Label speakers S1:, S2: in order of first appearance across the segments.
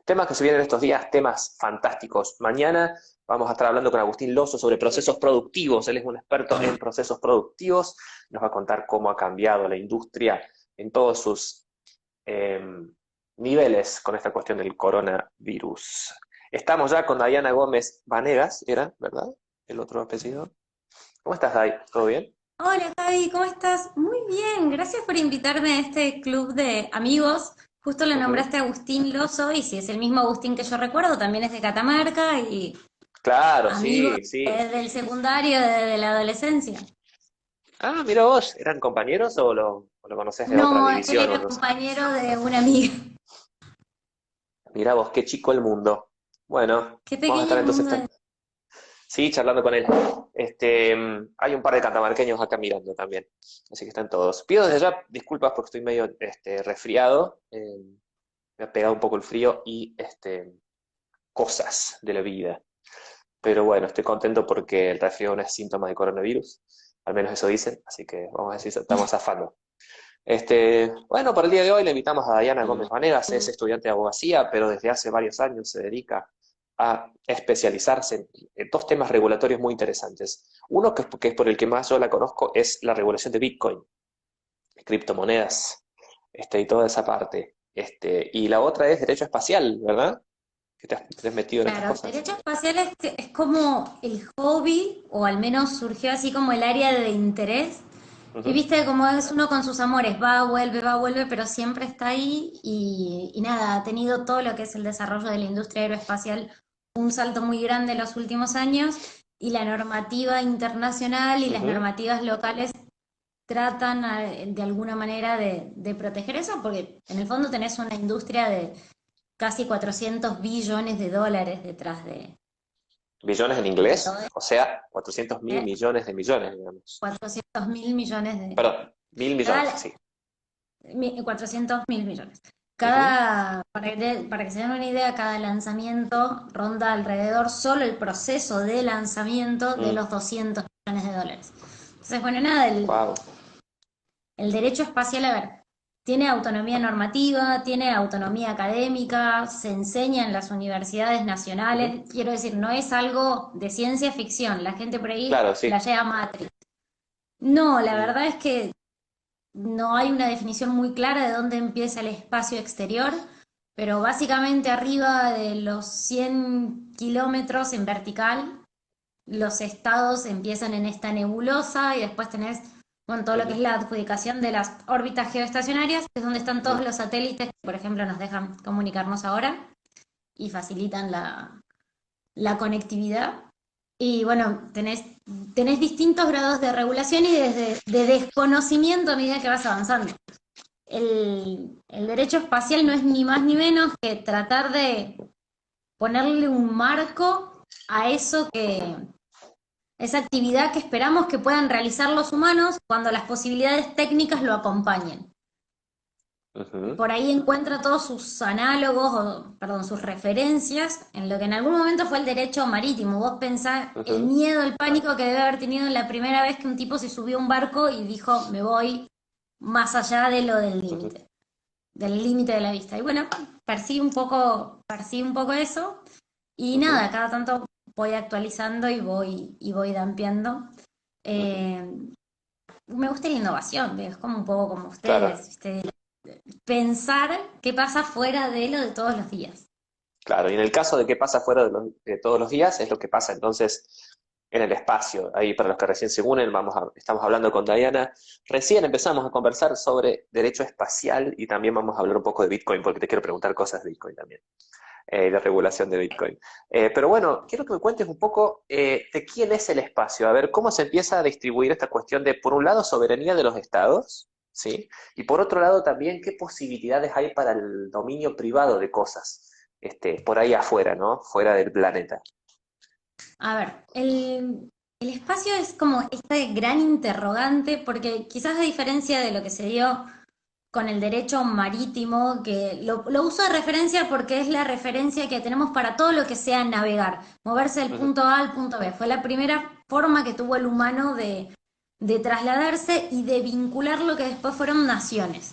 S1: Temas que se vienen estos días, temas fantásticos. Mañana vamos a estar hablando con Agustín Lozo sobre procesos productivos. Él es un experto en procesos productivos. Nos va a contar cómo ha cambiado la industria en todos sus eh, niveles con esta cuestión del coronavirus. Estamos ya con Dayana Gómez Vanegas, ¿era, verdad? El otro apellido. ¿Cómo estás, Day? ¿Todo bien?
S2: Hola Javi, ¿cómo estás? Muy bien, gracias por invitarme a este club de amigos. Justo le
S1: Ujú.
S2: nombraste a Agustín Lozo y si es el mismo Agustín que yo recuerdo, también es de Catamarca y
S1: Claro,
S2: amigo
S1: sí, sí.
S2: desde el secundario, desde la adolescencia.
S1: Ah, mira vos, ¿eran compañeros o lo conocés de otra
S2: No, él
S1: división o
S2: era
S1: no sé?
S2: compañero de una amiga.
S1: Mira vos, qué chico el mundo. Bueno,
S2: Qué
S1: vamos a
S2: pequeño
S1: estar
S2: el
S1: entonces,
S2: mundo es.
S1: sí, charlando con él. Hay un par de catamarqueños acá mirando también, así que están todos. Pido desde ya disculpas porque estoy medio resfriado, me ha pegado un poco el frío y cosas de la vida. Pero bueno, estoy contento porque el resfriado no es síntoma de coronavirus, al menos eso dicen, así que vamos a decir, estamos zafando. Bueno, para el día de hoy le invitamos a Dayana Gómez Vanegas, es estudiante de abogacía, pero desde hace varios años se dedica a especializarse en dos temas regulatorios muy interesantes. Uno que es por el que más yo la conozco es la regulación de Bitcoin, criptomonedas, y toda esa parte. Y la otra es derecho espacial, ¿verdad? Que te has metido en estas
S2: Claro,
S1: cosas.
S2: derecho espacial es como el hobby, o al menos surgió así como el área de interés. Y
S1: Ujú.
S2: viste cómo es uno con sus amores, va, vuelve, pero siempre está ahí y nada, ha tenido todo lo que es el desarrollo de la industria aeroespacial un salto muy grande en los últimos años y la normativa internacional y las
S1: Ujú.
S2: normativas locales tratan de alguna manera de proteger eso porque en el fondo tenés una industria de casi 400 billones de dólares detrás
S1: Billones en
S2: de
S1: inglés,
S2: todo
S1: o sea, 400.000
S2: esto,
S1: millones de millones, digamos.
S2: 400 mil millones de...
S1: Perdón, mil millones,
S2: Cada,
S1: sí.
S2: 400 mil millones.
S1: Ujú.
S2: Para que se den una idea, cada lanzamiento ronda alrededor solo el proceso de lanzamiento de
S1: Mm.
S2: los 200 millones de dólares. Entonces, bueno, nada,
S1: Wow.
S2: el derecho espacial, a ver, tiene autonomía normativa, tiene autonomía académica, se enseña en las universidades
S1: Ujú.
S2: nacionales, quiero decir, no es algo de ciencia ficción, la gente por ahí
S1: Claro, sí.
S2: flashea Matrix. No, la
S1: Mm.
S2: verdad es que no hay una definición muy clara de dónde empieza el espacio exterior, pero básicamente arriba de los 100 kilómetros en vertical, los estados empiezan en esta nebulosa y después tenés bueno, todo lo que es
S1: Ujú.
S2: la adjudicación de las órbitas geoestacionarias, que es donde están todos
S1: Ujú.
S2: los satélites que, por ejemplo, nos dejan comunicarnos ahora y facilitan la conectividad. Y bueno, tenés distintos grados de regulación y desde de desconocimiento a medida que vas avanzando. El derecho espacial no es ni más ni menos que tratar de ponerle un marco a eso que, esa actividad que esperamos que puedan realizar los humanos cuando las posibilidades técnicas lo acompañen.
S1: Ujú.
S2: Por ahí encuentra todos sus análogos, o, perdón, sus referencias en lo que en algún momento fue el derecho marítimo. Vos pensás el
S1: Ujú.
S2: miedo, el pánico que debe haber tenido en la primera vez que un tipo se subió a un barco y dijo, me voy más allá de lo
S1: Ujú.
S2: del límite de la vista. Y bueno, persigue un poco eso y
S1: Ujú.
S2: nada, cada tanto voy actualizando y voy dampeando.
S1: Ujú.
S2: Eh, Me gusta la innovación, es como un poco como
S1: Claro,
S2: ustedes, ¿viste? Pensar qué pasa fuera de lo de todos los días.
S1: claro. Y en el caso de qué pasa fuera de todos los días, es lo que pasa entonces en el espacio. Ahí para los que recién se unen, estamos hablando con Diana. Recién empezamos a conversar sobre derecho espacial y también vamos a hablar un poco de Bitcoin, porque te quiero preguntar cosas de Bitcoin también, la regulación de Bitcoin. Pero bueno, quiero que me cuentes un poco de quién es el espacio. A ver, cómo se empieza a distribuir esta cuestión de, por un lado, soberanía de los estados, ¿sí? Y por otro lado también, qué posibilidades hay para el dominio privado de cosas, por ahí afuera, ¿no? Fuera del planeta.
S2: A ver, el espacio es como este gran interrogante, porque quizás a diferencia de lo que se dio con el derecho marítimo, que lo uso de referencia porque es la referencia que tenemos para todo lo que sea navegar, moverse del
S1: Ujú.
S2: punto A al punto B. Fue la primera forma que tuvo el humano de trasladarse y de vincular lo que después fueron naciones.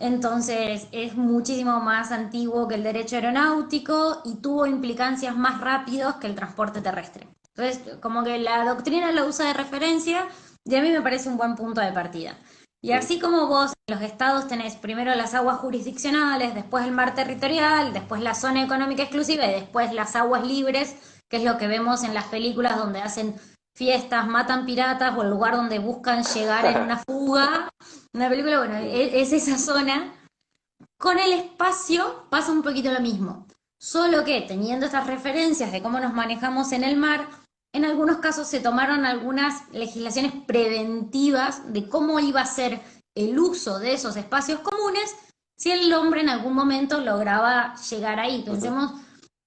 S2: Entonces es muchísimo más antiguo que el derecho aeronáutico y tuvo implicancias más rápidos que el transporte terrestre. Entonces, como que la doctrina lo usa de referencia y a mí me parece un buen punto de partida. Y
S1: Ujú.
S2: así como vos en los estados tenés primero las aguas jurisdiccionales, después el mar territorial, después la zona económica exclusiva y después las aguas libres, que es lo que vemos en las películas donde hacen fiestas, matan piratas o el lugar donde buscan llegar en una fuga. Una película, bueno, es esa zona. Con el espacio pasa un poquito lo mismo, solo que teniendo estas referencias de cómo nos manejamos en el mar, en algunos casos se tomaron algunas legislaciones preventivas de cómo iba a ser el uso de esos espacios comunes si el hombre en algún momento lograba llegar ahí.
S1: Ujú.
S2: Pensemos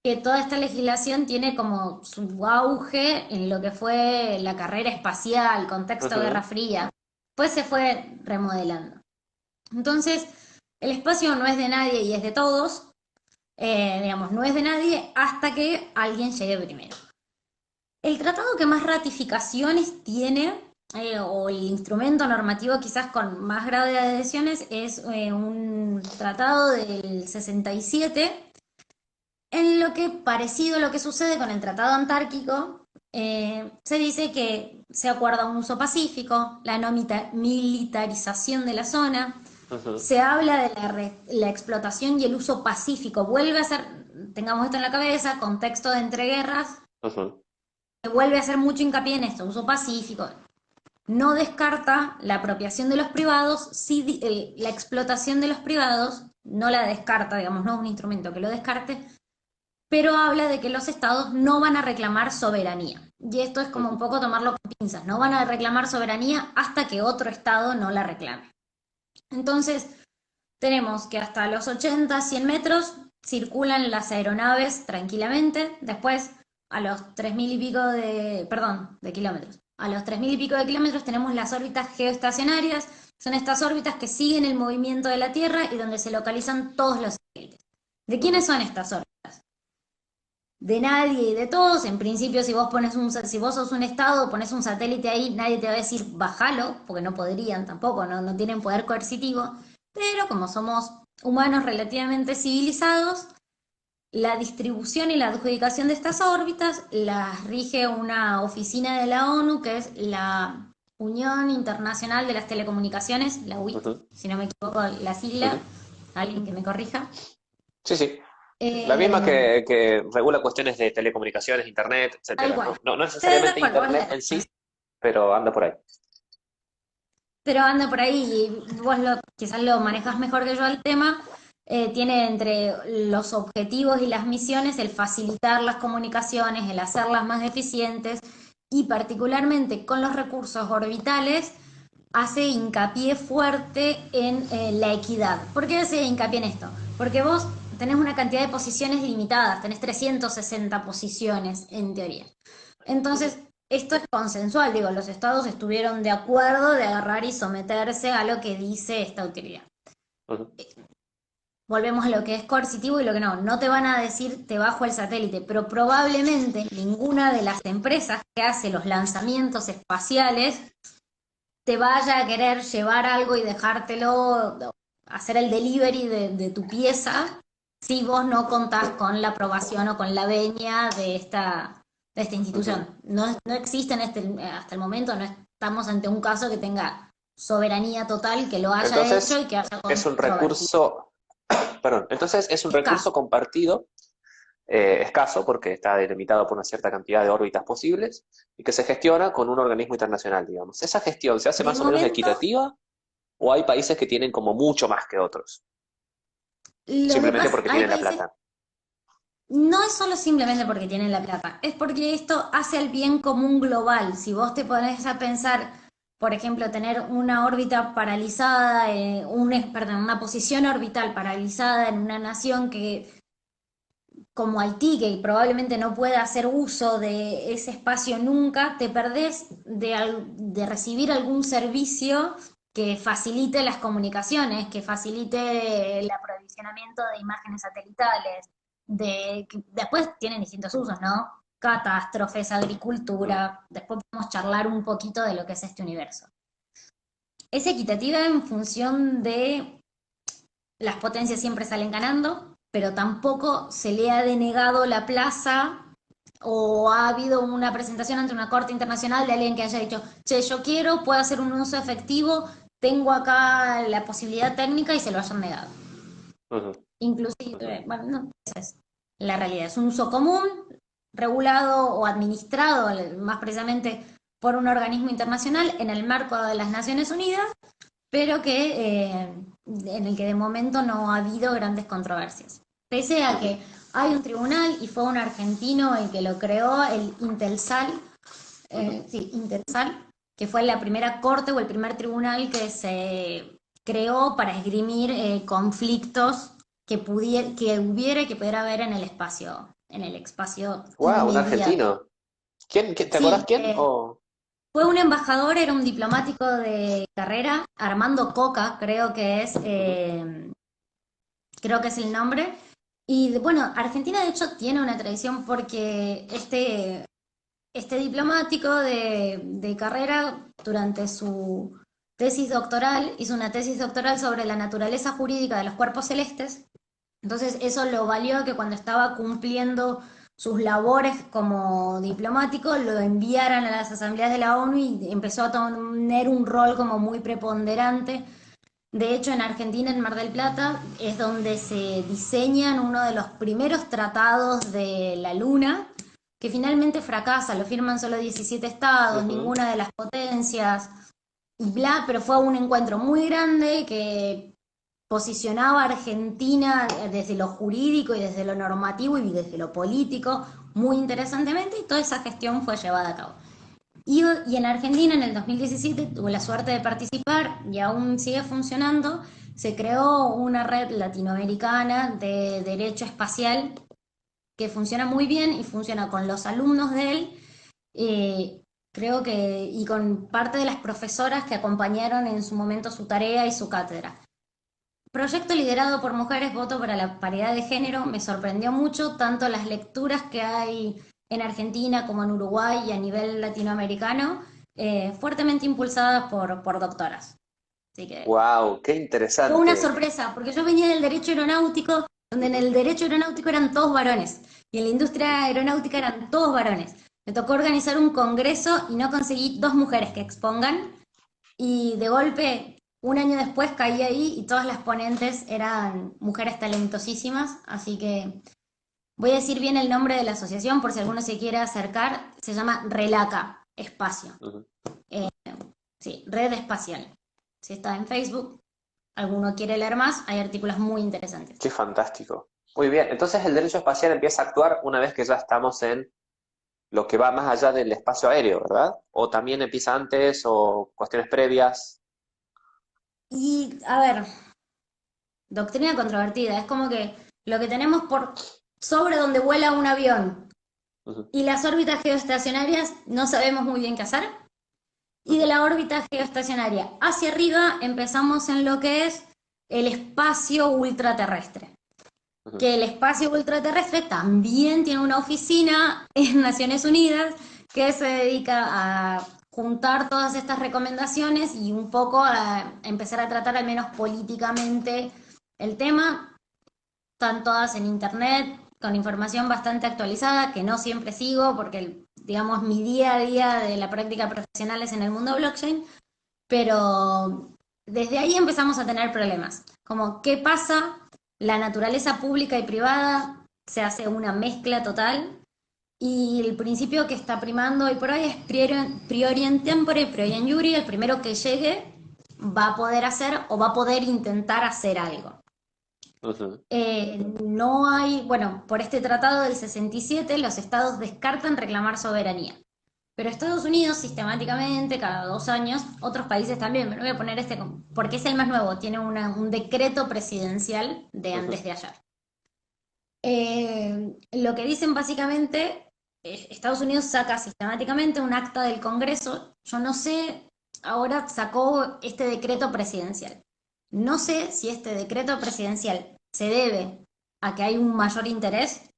S2: que toda esta legislación tiene como su auge en lo que fue la carrera espacial, contexto Guerra
S1: Ujú.
S2: Fría, pues se fue remodelando. Entonces, el espacio no es de nadie y es de todos, digamos, no es de nadie hasta que alguien llegue primero. El tratado que más ratificaciones tiene, o el instrumento normativo quizás con más grado de adhesiones, es un tratado del 67, en lo que parecido a lo que sucede con el tratado antárquico, se dice que se acuerda un uso pacífico, la no militarización de la zona,
S1: Ujú.
S2: se habla de la explotación y el uso pacífico. Vuelve a ser, tengamos esto en la cabeza, contexto de entreguerras,
S1: Ujú.
S2: se vuelve a hacer mucho hincapié en esto, uso pacífico. No descarta la apropiación de los privados, sí, la explotación de los privados, no la descarta, digamos, no es un instrumento que lo descarte, pero habla de que los estados no van a reclamar soberanía. Y esto es como un
S1: Ujú.
S2: poco tomarlo con pinzas, no van a reclamar soberanía hasta que otro estado no la reclame. Entonces, tenemos que hasta los 80, 100 metros circulan las aeronaves tranquilamente. Después, a los 3.000 y pico de kilómetros. A los 3.000 y pico de kilómetros tenemos las órbitas geoestacionarias. Son estas órbitas que siguen el movimiento de la Tierra y donde se localizan todos los satélites. ¿De quiénes
S1: Ujú.
S2: son estas órbitas? De nadie y de todos. En principio, si vos sos un estado, pones un satélite ahí, nadie te va a decir bájalo, porque no podrían tampoco, no tienen poder coercitivo. Pero como somos humanos relativamente civilizados, la distribución y la adjudicación de estas órbitas las rige una oficina de la ONU, que es la Unión Internacional de las Telecomunicaciones, la UIT,
S1: Ujú.
S2: si no me equivoco la sigla,
S1: Ujú.
S2: alguien que me corrija.
S1: Sí, sí. La misma
S2: Eh,
S1: que regula cuestiones de telecomunicaciones, internet,
S2: Tal
S1: etcétera.
S2: cual.
S1: No
S2: Tal
S1: necesariamente
S2: cual, vos
S1: internet
S2: la
S1: en sí, pero anda por ahí.
S2: pero anda por ahí y vos quizás lo manejas mejor que yo el tema. Tiene entre los objetivos y las misiones el facilitar las comunicaciones, el hacerlas más eficientes y particularmente con los recursos orbitales hace hincapié fuerte en la equidad. ¿Por qué hace hincapié en esto? Porque vos tenés una cantidad de posiciones limitadas, tenés 360 posiciones en teoría.
S1: Ujú.
S2: Entonces, esto es consensual, digo, los estados estuvieron de acuerdo de agarrar y someterse a lo que dice esta autoridad.
S1: Ujú.
S2: Volvemos a lo que es coercitivo y lo que no. No te van a decir te bajo el satélite, pero probablemente ninguna de las empresas que hace los lanzamientos espaciales te vaya a querer llevar algo y dejártelo, hacer el delivery de tu pieza, si vos no contás con la aprobación o con la venia de esta
S1: Ujú.
S2: institución. No existe hasta el momento, no estamos ante un caso que tenga soberanía total, que lo haya hecho
S1: Entonces,
S2: y que haya
S1: es un
S2: controvertido.
S1: recurso, perdón, entonces es un recurso
S2: Escaso.
S1: compartido, escaso, porque está delimitado por una cierta cantidad de órbitas posibles, y que se gestiona con un organismo internacional, digamos. ¿Esa gestión se hace
S2: De
S1: más o menos
S2: momento,
S1: equitativa o hay países que tienen como mucho más que otros?
S2: lo que
S1: Simplemente
S2: pasa,
S1: porque
S2: hay
S1: tienen la
S2: países.
S1: plata.
S2: No es solo simplemente porque tienen la plata, es porque esto hace el bien común global. Si vos te pones a pensar, por ejemplo, tener una órbita paralizada, perdón, una posición orbital paralizada en una nación que, como Haití, que probablemente no pueda hacer uso de ese espacio nunca, te perdés de recibir algún servicio que facilite las comunicaciones, que facilite el aprovisionamiento de imágenes satelitales, que después tienen distintos usos, ¿no? Catástrofes,
S1: Ujú.
S2: agricultura, después podemos charlar un poquito de lo que es este universo. Es equitativa en función de las potencias siempre salen ganando, pero tampoco se le ha denegado la plaza o ha habido una presentación ante una corte internacional de alguien que haya dicho, che, yo quiero, puedo hacer un uso efectivo, tengo acá la posibilidad técnica y se lo hayan negado.
S1: Ujú, ujú.
S2: Inclusive, bueno, no, esa es la realidad, es un uso común, regulado o administrado más precisamente por un organismo internacional en el marco de las Naciones Unidas, pero que en el que de momento no ha habido grandes controversias. Pese a
S1: Ujú.
S2: que hay un tribunal y fue un argentino el que lo creó, el Intelsal,
S1: Ujú.
S2: sí, Intelsal, que fue la primera corte o el primer tribunal que se creó para esgrimir conflictos que hubiera y que pudiera haber en el espacio
S1: Wow, un
S2: inmediato.
S1: argentino. ¿Te acordás
S2: Sí,
S1: quién? Oh,
S2: fue un embajador, era un diplomático de carrera, Armando Coca,
S1: ujú.
S2: creo que es el nombre. Y bueno, Argentina de hecho tiene una tradición porque este diplomático de carrera, durante su tesis doctoral, hizo una tesis doctoral sobre la naturaleza jurídica de los cuerpos celestes. Entonces eso lo valió a que cuando estaba cumpliendo sus labores como diplomático lo enviaran a las asambleas de la ONU y empezó a tener un rol como muy preponderante. De hecho, en Argentina, en Mar del Plata, es donde se diseñan uno de los primeros tratados de la Luna, que finalmente fracasa, lo firman solo 17 estados,
S1: Ujú.
S2: ninguna de las potencias, y bla, pero fue un encuentro muy grande que posicionaba a Argentina desde lo jurídico y desde lo normativo y desde lo político muy interesantemente, y toda esa gestión fue llevada a cabo. Y en Argentina en el 2017 tuve la suerte de participar y aún sigue funcionando. Se creó una red latinoamericana de derecho espacial que funciona muy bien y funciona con los alumnos de él, eh, creo que, y con parte de las profesoras que acompañaron en su momento su tarea y su cátedra. Proyecto liderado por mujeres, voto para la paridad de género, me sorprendió mucho, tanto las lecturas que hay en Argentina como en Uruguay y a nivel latinoamericano, fuertemente impulsadas por doctoras. Así que
S1: Wow, qué
S2: fue una
S1: interesante.
S2: sorpresa, porque yo venía del derecho aeronáutico, donde en
S1: Ujú.
S2: el derecho aeronáutico eran todos varones, y en la industria aeronáutica eran todos varones. Me tocó organizar un congreso y no conseguí dos mujeres que expongan, y de golpe, un año después caí ahí y todas las ponentes eran mujeres talentosísimas, así que voy a decir bien el nombre de la asociación por si alguno se quiere acercar, se llama Relaca, Espacio.
S1: Ujú.
S2: Eh, sí, Red Espacial. Si está en Facebook, alguno quiere leer más, hay artículos muy interesantes.
S1: Qué fantástico. Muy bien, entonces el derecho espacial empieza a actuar una vez que ya estamos en lo que va más allá del espacio aéreo, ¿verdad? O también empieza antes o cuestiones previas.
S2: Y a ver, doctrina controvertida, es como que lo que tenemos por sobre donde vuela un avión
S1: Ujú.
S2: y las órbitas geoestacionarias no sabemos muy bien qué hacer. Y de
S1: Ujú.
S2: la órbita geoestacionaria hacia arriba empezamos en lo que es el espacio ultraterrestre.
S1: Ujú.
S2: Que el espacio ultraterrestre también tiene una oficina en Naciones Unidas que se dedica a juntar todas estas recomendaciones y un poco a empezar a tratar al menos políticamente el tema. Están todas en internet con información bastante actualizada que no siempre sigo porque, digamos, mi día a día de la práctica profesional es en el mundo blockchain, pero desde ahí empezamos a tener problemas, como qué pasa, la naturaleza pública y privada se hace una mezcla total y el principio que está primando hoy por hoy es priori in tempore, priori in iure, el primero que llegue va a poder hacer o va a poder intentar hacer algo.
S1: Ujú.
S2: No hay, bueno, por este tratado del 67 los estados descartan reclamar soberanía. Pero Estados Unidos sistemáticamente, cada 2 años, otros países también, me voy a poner este porque es el más nuevo, tiene un decreto presidencial de
S1: Ujú.
S2: antes de ayer. Lo que dicen básicamente, Estados Unidos saca sistemáticamente un acta del Congreso, yo no sé, ahora sacó este decreto presidencial. No sé si este decreto presidencial se debe a que hay un mayor interés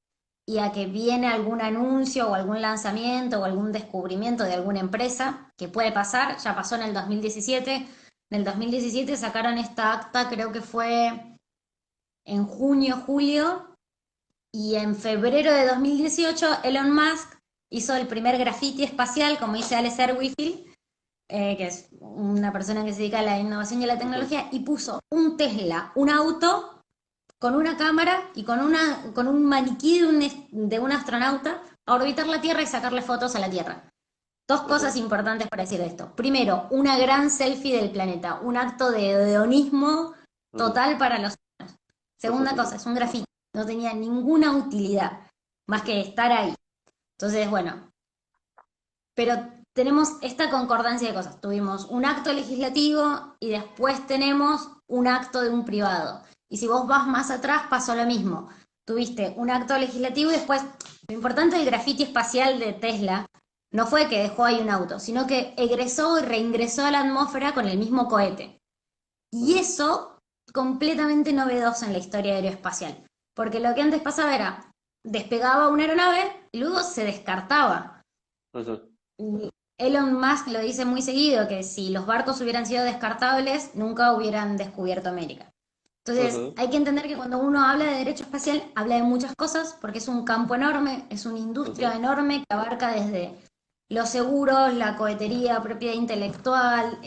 S2: y a que viene algún anuncio o algún lanzamiento o algún descubrimiento de alguna empresa, que puede pasar, ya pasó en el 2017. En el 2017 sacaron esta acta, creo que fue en junio, julio, y en febrero de 2018 Elon Musk hizo el primer graffiti espacial, como dice Alex Erwifield, que es una persona que se dedica a la innovación y a la
S1: Ujú.
S2: tecnología, y puso un Tesla, un auto, con una cámara y con un maniquí de un astronauta a orbitar la Tierra y sacarle fotos a la Tierra. Dos cosas
S1: Ujú.
S2: importantes para decir esto. Primero, una gran selfie del planeta, un acto de hedonismo
S1: Ujú.
S2: total para los humanos. Segunda
S1: Ujú.
S2: cosa, es un grafiti, no tenía ninguna utilidad más que estar ahí. Entonces, bueno, pero tenemos esta concordancia de cosas. Tuvimos un acto legislativo y después tenemos un acto de un privado. Y si vos vas más atrás, pasó lo mismo. Tuviste un acto legislativo y después, lo importante del grafiti espacial de Tesla no fue que dejó ahí un auto, sino que egresó y reingresó a la atmósfera con el mismo cohete. Y
S1: Ujú.
S2: eso completamente novedoso en la historia aeroespacial. Porque lo que antes pasaba era, despegaba una aeronave y luego se descartaba.
S1: Ujú.
S2: Elon Musk lo dice muy seguido, que si los barcos hubieran sido descartables, nunca hubieran descubierto América. Entonces,
S1: Ujú.
S2: hay que entender que cuando uno habla de derecho espacial, habla de muchas cosas, porque es un campo enorme, es una industria
S1: Ujú.
S2: enorme que abarca desde los seguros, la cohetería, propiedad intelectual,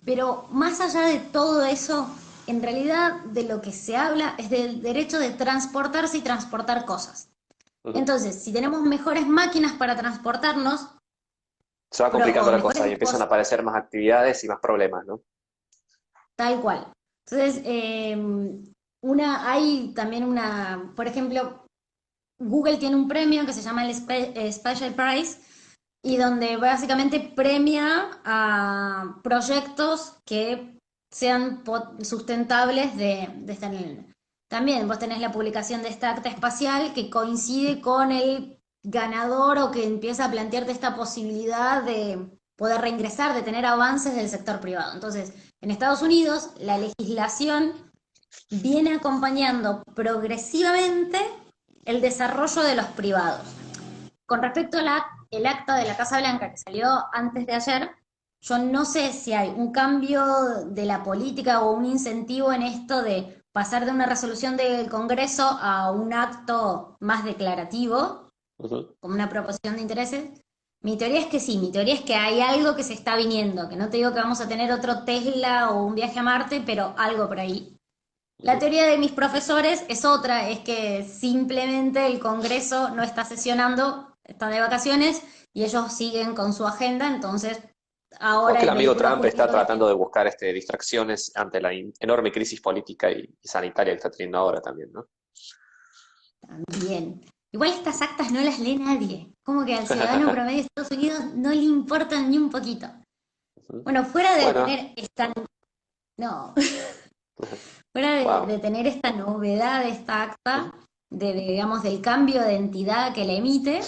S2: pero más allá de todo eso, en realidad de lo que se habla es del derecho de transportarse y transportar cosas.
S1: Ujú.
S2: Entonces, si tenemos mejores máquinas para transportarnos,
S1: Se va complicando
S2: o
S1: la cosa
S2: mejores
S1: y empiezan a
S2: dispositivos,
S1: aparecer más actividades y más problemas, ¿no?
S2: tal cual. Entonces, hay también una, por ejemplo, Google tiene un premio que se llama el Special Prize y donde básicamente premia a proyectos que sean sustentables de esta nivel. También vos tenés la publicación de esta acta espacial que coincide con el ganador o que empieza a plantearte esta posibilidad de poder reingresar, de tener avances del sector privado. Entonces, en Estados Unidos, la legislación viene acompañando progresivamente el desarrollo de los privados. Con respecto al acta de la Casa Blanca que salió antes de ayer, yo no sé si hay un cambio de la política o un incentivo en esto de pasar de una resolución del Congreso a un acto más declarativo,
S1: Ujú.
S2: como una proposición de intereses. Mi teoría es que sí, mi teoría es que hay algo que se está viniendo, que no te digo que vamos a tener otro Tesla o un viaje a Marte, pero algo por ahí. La
S1: Ujú.
S2: teoría de mis profesores es otra, es que simplemente el Congreso no está sesionando, está de vacaciones y ellos siguen con su agenda, entonces
S1: O
S2: ahora
S1: que el
S2: el
S1: amigo
S2: vehículo
S1: Trump está
S2: jurídico
S1: tratando de buscar distracciones ante la enorme crisis política y sanitaria que está teniendo ahora también, ¿no?
S2: también. Igual estas actas no las lee nadie, como que al ciudadano promedio de Estados Unidos no le importan ni un poquito.
S1: Ujú.
S2: Bueno, fuera de
S1: Bueno,
S2: tener esta, no, fuera
S1: wow.
S2: de tener esta novedad de esta acta,
S1: Ujú.
S2: digamos, del cambio de entidad que la emite,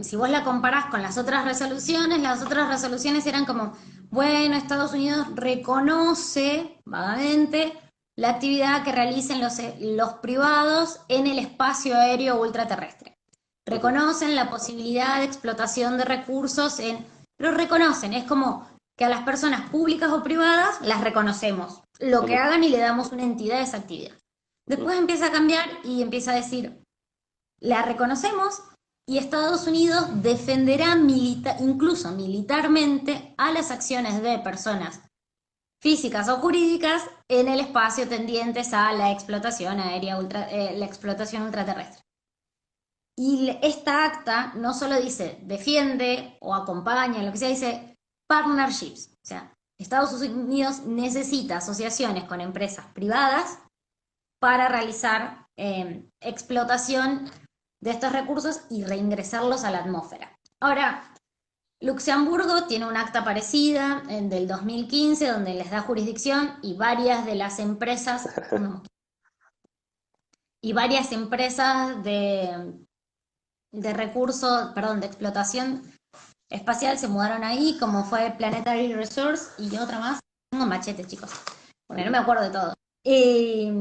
S2: si vos la comparás con las otras resoluciones eran como, bueno, Estados Unidos reconoce vagamente la actividad que realicen los privados en el espacio aéreo ultraterrestre.
S1: Ujú.
S2: Reconocen la posibilidad de explotación de recursos pero reconocen, es como que a las personas públicas o privadas las reconocemos, lo que
S1: Ujú.
S2: hagan y le damos una entidad a esa actividad.
S1: Ujú.
S2: Después empieza a cambiar y empieza a decir, la reconocemos y Estados Unidos defenderá incluso militarmente a las acciones de personas físicas o jurídicas en el espacio tendientes a la explotación aérea la explotación ultraterrestre. Y esta acta no solo dice defiende o acompaña, lo que sea, dice partnerships. O sea, Estados Unidos necesita asociaciones con empresas privadas para realizar explotación de estos recursos y reingresarlos a la atmósfera. Ahora, Luxemburgo tiene un acta parecida del 2015 donde les da jurisdicción y varias de las empresas, y varias empresas de recursos, perdón, de explotación espacial se mudaron ahí, como fue Planetary Resource y otra más. Tengo machetes, chicos, porque no me
S1: Ujú.
S2: acuerdo de todo. Eh,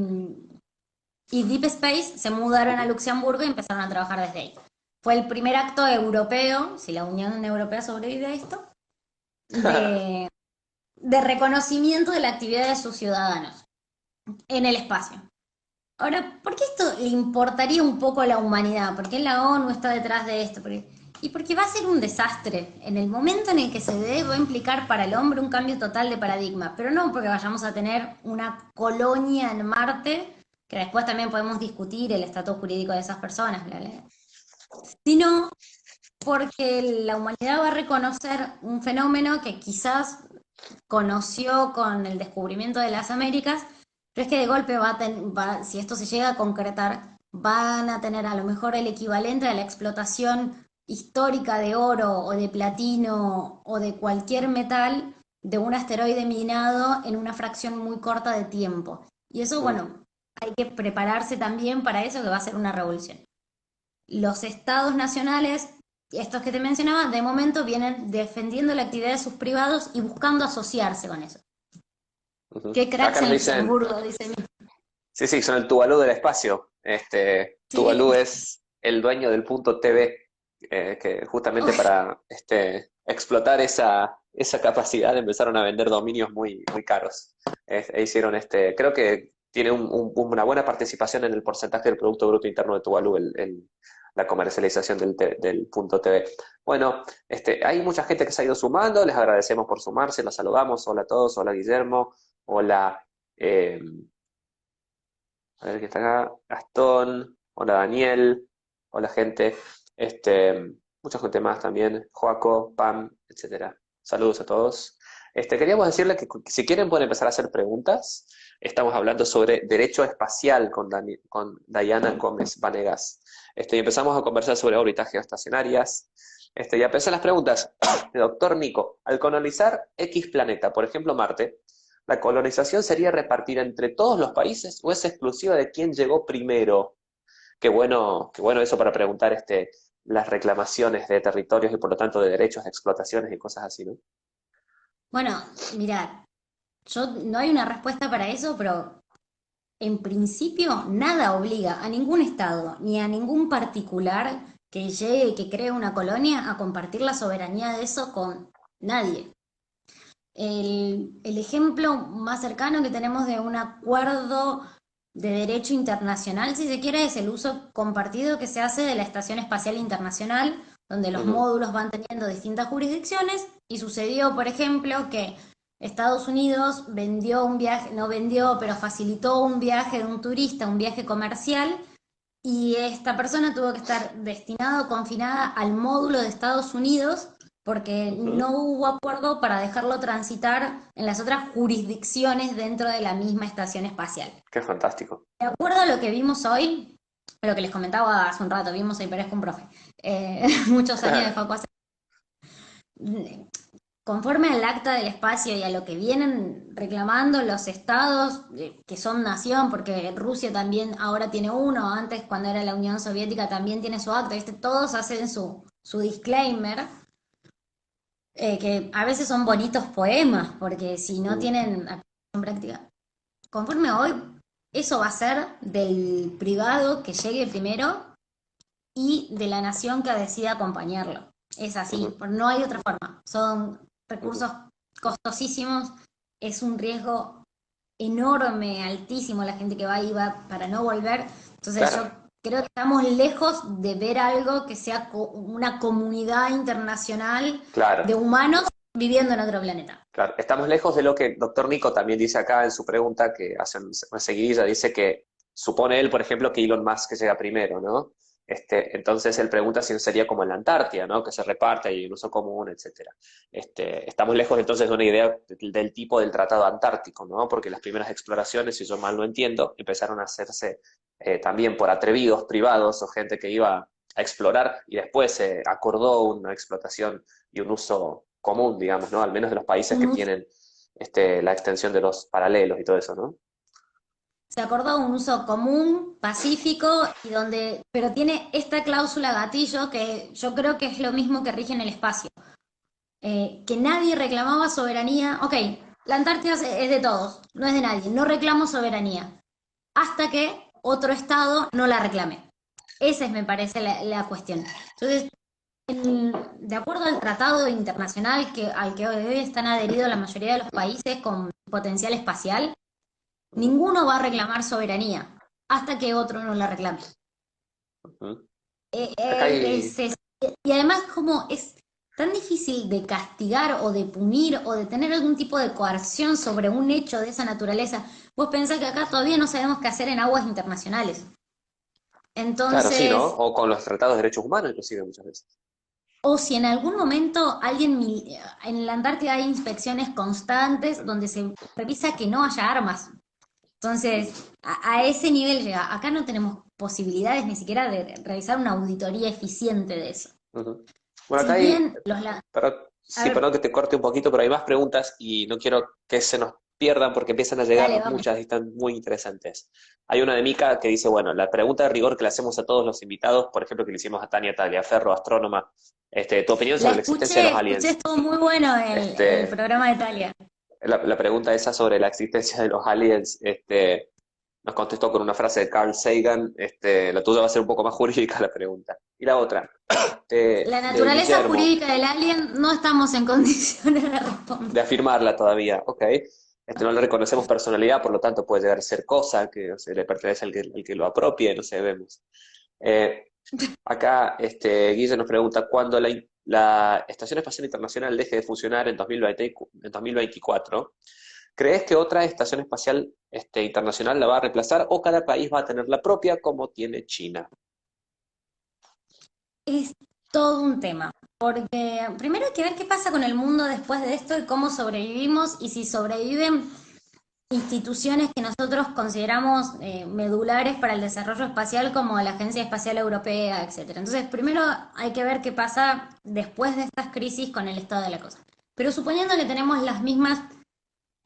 S2: y Deep Space se mudaron a
S1: Ujú.
S2: Luxemburgo y empezaron a trabajar desde ahí. Fue el primer acto europeo, si la Unión Europea sobrevive a esto, de, de reconocimiento de la actividad de sus ciudadanos. en el espacio. Ahora, ¿por qué esto le importaría un poco a la humanidad? ¿Por qué la ONU está detrás de esto? Y porque va a ser un desastre. En el momento en el que se dé, va a implicar para el hombre un cambio total de paradigma. Pero no porque vayamos a tener una colonia en Marte, que después también podemos discutir el estatus jurídico de esas personas, bla, bla, sino porque la humanidad va a reconocer un fenómeno que quizás conoció con el descubrimiento de las Américas, pero es que de golpe si esto se llega a concretar, van a tener a lo mejor el equivalente a la explotación histórica de oro o de platino o de cualquier metal de un asteroide minado en una fracción muy corta de tiempo. Y eso,
S1: Mm,
S2: bueno, hay que prepararse también para eso, que va a ser una revolución. Los estados nacionales, estos que te mencionaba, de momento vienen defendiendo la actividad de sus privados y buscando asociarse con eso.
S1: ujú.
S2: Qué
S1: Acá
S2: cracks
S1: nos
S2: en
S1: dicen,
S2: Luxemburgo, dice mi.
S1: sí, sí, son el Tuvalu del espacio.
S2: Sí.
S1: Tuvalu es el dueño del punto TV, que justamente
S2: Uf,
S1: para explotar esa capacidad empezaron a vender dominios muy, muy caros. E hicieron creo que tiene una buena participación en el porcentaje del Producto Bruto Interno de Tuvalu, la comercialización del punto TV. Bueno, hay mucha gente que se ha ido sumando, les agradecemos por sumarse, los saludamos. Hola a todos, hola Guillermo, hola. eh, a ver qué está acá. Gastón, hola Daniel, hola gente. Mucha gente más también. Joaco, Pam, etcétera. Saludos a todos. Queríamos decirle que si quieren pueden empezar a hacer preguntas. Estamos hablando sobre derecho espacial con Diana Gómez Vanegas. Y empezamos a conversar sobre órbitas geoestacionarias. Y empezar las preguntas. Doctor Nico, al colonizar X planeta, por ejemplo Marte, ¿la colonización sería repartida entre todos los países o es exclusiva de quién llegó primero? Qué bueno eso para preguntar las reclamaciones de territorios y por lo tanto de derechos de explotaciones y cosas así, ¿no?
S2: bueno, mirad, yo no hay una respuesta para eso, pero en principio nada obliga a ningún estado ni a ningún particular que llegue y que cree una colonia a compartir la soberanía de eso con nadie. El ejemplo más cercano que tenemos de un acuerdo de derecho internacional, si se quiere, es el uso compartido que se hace de la Estación Espacial Internacional, donde los
S1: Ujú,
S2: módulos van teniendo distintas jurisdicciones y sucedió, por ejemplo, que Estados Unidos vendió un viaje, no vendió, pero facilitó un viaje de un turista, un viaje comercial, y esta persona tuvo que estar destinada o confinada al módulo de Estados Unidos porque
S1: ujú.
S2: no hubo acuerdo para dejarlo transitar en las otras jurisdicciones dentro de la misma estación espacial.
S1: Qué fantástico.
S2: De acuerdo a lo que vimos hoy, lo que les comentaba hace un rato, vimos hoy, parezco un profe, muchos años de facu, conforme al acta del espacio y a lo que vienen reclamando los estados que son nación, porque Rusia también ahora tiene uno, antes cuando era la Unión Soviética también tiene su acta, ¿viste? Todos hacen su disclaimer, que a veces son bonitos poemas, porque si no
S1: Mm,
S2: tienen aplicación práctica. Conforme a hoy, eso va a ser del privado que llegue primero y de la nación que decida acompañarlo. Es así,
S1: ujú,
S2: no hay otra forma. Son
S1: ujú.
S2: recursos costosísimos, es un riesgo enorme, altísimo la gente que va y va para no volver. Entonces yo
S1: Claro,
S2: creo que estamos lejos de ver algo que sea una comunidad internacional de
S1: claro.
S2: humanos viviendo en otro planeta.
S1: Claro, estamos lejos de lo que el doctor Nico también dice acá en su pregunta, que hace una seguidilla, dice que supone él, por ejemplo, que Elon Musk llega primero, ¿no? Entonces él pregunta si sería como en la Antártida, ¿no? Que se reparte y un uso común, etcétera. Estamos lejos entonces de una idea del tipo del Tratado Antártico, ¿no? Porque las primeras exploraciones, si yo mal no entiendo, empezaron a hacerse también por atrevidos privados o gente que iba a explorar y después se acordó una explotación y un uso común, digamos, ¿no? Al menos de los países que
S2: Un
S1: tienen la extensión de los paralelos y todo eso, ¿no?
S2: Se acordó un uso común, pacífico, y donde, pero tiene esta cláusula gatillo que yo creo que es lo mismo que rige en el espacio. Que nadie reclamaba soberanía. Ok, la Antártida es de todos, no es de nadie, no reclamo soberanía. Hasta que otro Estado no la reclame. Esa es, me parece, la cuestión. Entonces, de acuerdo al tratado internacional al que hoy están adheridos la mayoría de los países con potencial espacial,
S1: ujú,
S2: Ninguno va a reclamar soberanía hasta que otro no la reclame.
S1: ujú.
S2: Eh,
S1: Acá
S2: eh,
S1: hay,
S2: es- es- y además como es tan difícil de castigar o de punir o de tener algún tipo de coerción sobre un hecho de esa naturaleza, vos pensás que acá todavía no sabemos qué hacer en aguas internacionales.
S1: claro, sí, ¿no?
S2: Entonces,
S1: O con los tratados de derechos humanos, inclusive, muchas veces.
S2: o si en algún momento en la Antártida hay inspecciones constantes donde se revisa que no haya armas. Entonces, a ese nivel llega. Acá no tenemos posibilidades ni siquiera de realizar una auditoría eficiente de eso.
S1: Ujú. Bueno,
S2: Si
S1: acá hay,
S2: bien a
S1: sí,
S2: ver,
S1: perdón que te corte un poquito, pero hay más preguntas y no quiero que se nos pierdan porque empiezan a
S2: dale,
S1: llegar
S2: vamos.
S1: muchas y están muy interesantes. Hay una de Mica que dice, bueno, la pregunta de rigor que le hacemos a todos los invitados, por ejemplo, que le hicimos a Tania Tagliaferro, astrónoma, tu opinión sobre la existencia de los
S2: Escuché,
S1: aliens.
S2: estuvo muy bueno el
S1: Este,
S2: programa de Italia.
S1: la pregunta esa sobre la existencia de los aliens, nos contestó con una frase de Carl Sagan, la tuya va a ser un poco más jurídica la pregunta. Y la otra,
S2: La
S1: de
S2: naturaleza
S1: Guillermo,
S2: jurídica del alien no estamos en condiciones de
S1: de
S2: responder.
S1: afirmarla todavía, ok. No le reconocemos personalidad, por lo tanto puede llegar a ser cosa que o sea, le pertenece al que lo apropie, no sé, vemos. Eh, Acá Guille nos pregunta, ¿cuándo la Estación Espacial Internacional deje de funcionar en 2020, en 2024? ¿Crees que otra estación espacial internacional la va a reemplazar o cada país va a tener la propia como tiene China?
S2: Es todo un tema, porque primero hay que ver qué pasa con el mundo después de esto y cómo sobrevivimos y si sobreviven instituciones que nosotros consideramos medulares para el desarrollo espacial como la Agencia Espacial Europea, etcétera. Entonces, primero hay que ver qué pasa después de estas crisis con el estado de la cosa. Pero suponiendo que tenemos las mismas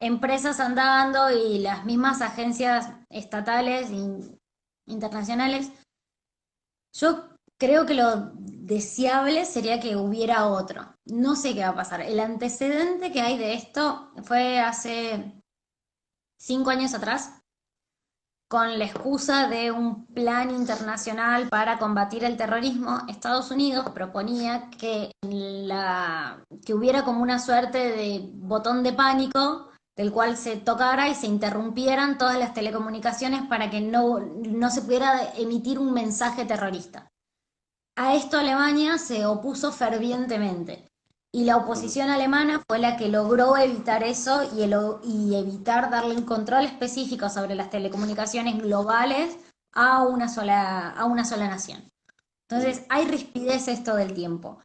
S2: empresas andando y las mismas agencias estatales e internacionales, yo creo que lo deseable sería que hubiera otro. No sé qué va a pasar. El antecedente que hay de esto fue hace 5 años atrás, con la excusa de un plan internacional para combatir el terrorismo. Estados Unidos proponía que hubiera como una suerte de botón de pánico del cual se tocara y se interrumpieran todas las telecomunicaciones para que no se pudiera emitir un mensaje terrorista. A esto Alemania se opuso fervientemente y la
S1: Ujú,
S2: oposición alemana fue la que logró evitar eso y evitar darle un control específico sobre las telecomunicaciones globales a una sola nación.
S1: ujú,
S2: Entonces, hay rispideces todo el tiempo.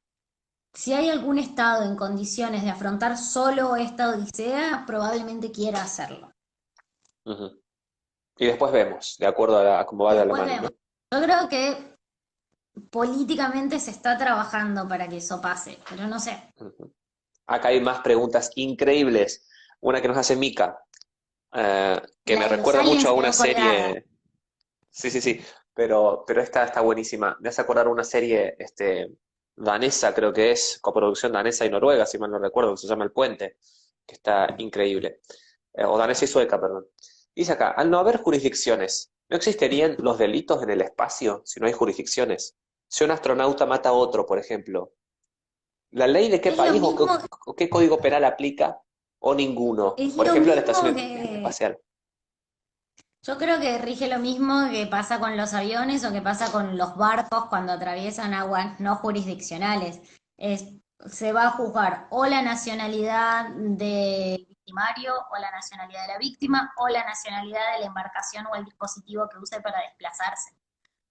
S2: Si hay algún Estado en condiciones de afrontar solo esta odisea, probablemente quiera hacerlo.
S1: ujú. Y después vemos, de acuerdo a cómo vaya la
S2: Después
S1: mano,
S2: vemos.
S1: ¿no?
S2: Yo creo que políticamente se está trabajando para que eso pase, pero no sé.
S1: Ujú. Acá hay más preguntas increíbles. Una que nos hace Mika, que me
S2: La de los
S1: recuerda mucho
S2: aliens
S1: a una
S2: quedó colgada.
S1: serie. Sí, sí, sí, pero esta está buenísima. Me hace acordar una serie danesa, creo que es, coproducción danesa y noruega, si mal no recuerdo, que se llama El Puente, que está increíble. O danesa y sueca, perdón. Dice acá, al no haber jurisdicciones, ¿no existirían los delitos en el espacio si no hay jurisdicciones? Si un astronauta mata a otro, por ejemplo, ¿la ley de qué
S2: Es lo
S1: país
S2: mismo,
S1: o qué código penal aplica o ninguno?
S2: es
S1: Por
S2: lo
S1: ejemplo, a la
S2: mismo
S1: estación
S2: que,
S1: espacial.
S2: yo creo que rige lo mismo que pasa con los aviones o que pasa con los barcos cuando atraviesan aguas no jurisdiccionales. Es, se va a juzgar o la nacionalidad del victimario o la nacionalidad de la víctima o la nacionalidad de la embarcación o el dispositivo que use para desplazarse.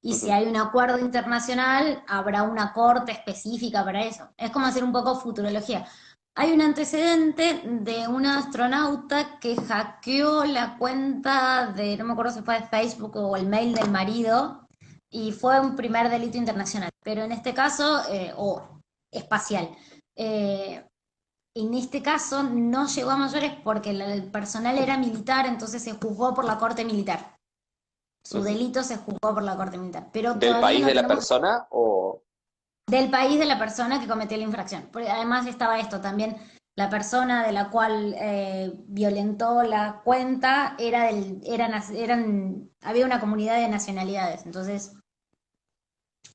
S2: Y si
S1: Ujú,
S2: hay un acuerdo internacional, habrá una corte específica para eso. Es como hacer un poco futurología. Hay un antecedente de un astronauta que hackeó la cuenta de, no me acuerdo si fue de Facebook o el mail del marido, y fue un primer delito internacional. Pero en este caso, o espacial. Eh, en este caso no llegó a mayores porque el personal era militar, entonces se juzgó por la corte militar. Su
S1: ujú.
S2: delito se juzgó por la corte militar, pero
S1: ¿Del
S2: todavía
S1: país
S2: no
S1: de la
S2: tenemos
S1: persona o...?
S2: del país de la persona que cometió la infracción. Porque además estaba esto también, la persona de la cual violentó la cuenta había una comunidad de nacionalidades, entonces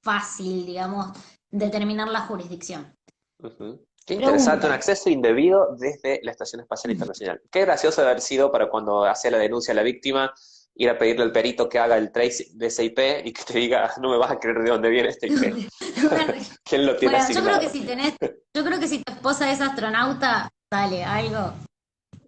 S2: fácil, digamos, determinar la jurisdicción.
S1: Ujú. Qué interesante, un
S2: Pregunta.
S1: acceso indebido desde la Estación Espacial Internacional. Qué gracioso de haber sido para cuando hacía la denuncia a la víctima, ir a pedirle al perito que haga el trace de ese IP y que te diga, no me vas a creer de dónde viene este IP. ¿Quién lo tiene
S2: Bueno, yo creo que
S1: asignado?
S2: si tenés, yo creo que si tu esposa es astronauta, dale, algo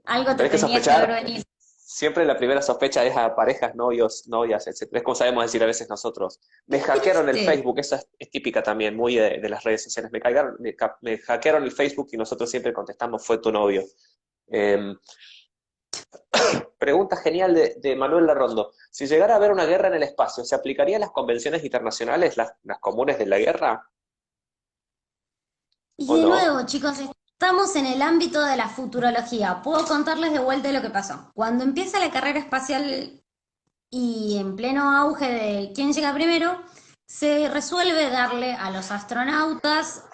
S2: te
S1: Tenés que
S2: tenías que haber
S1: sospechar,
S2: venido.
S1: siempre la primera sospecha es a parejas, novios, novias, etcétera. Es como sabemos decir a veces nosotros. Me
S2: Qué
S1: hackearon el
S2: triste.
S1: Facebook, esa es típica también, muy de las redes sociales. Me hackearon el Facebook y nosotros siempre contestamos, fue tu novio. Eh, Pregunta genial de Manuel Larrondo. Si llegara a haber una guerra en el espacio, ¿se aplicarían las convenciones internacionales, las comunes de la guerra,
S2: Y
S1: o
S2: de
S1: no?
S2: nuevo, chicos, estamos en el ámbito de la futurología. Puedo contarles de vuelta lo que pasó. Cuando empieza la carrera espacial y en pleno auge de quién llega primero, se resuelve darle a los astronautas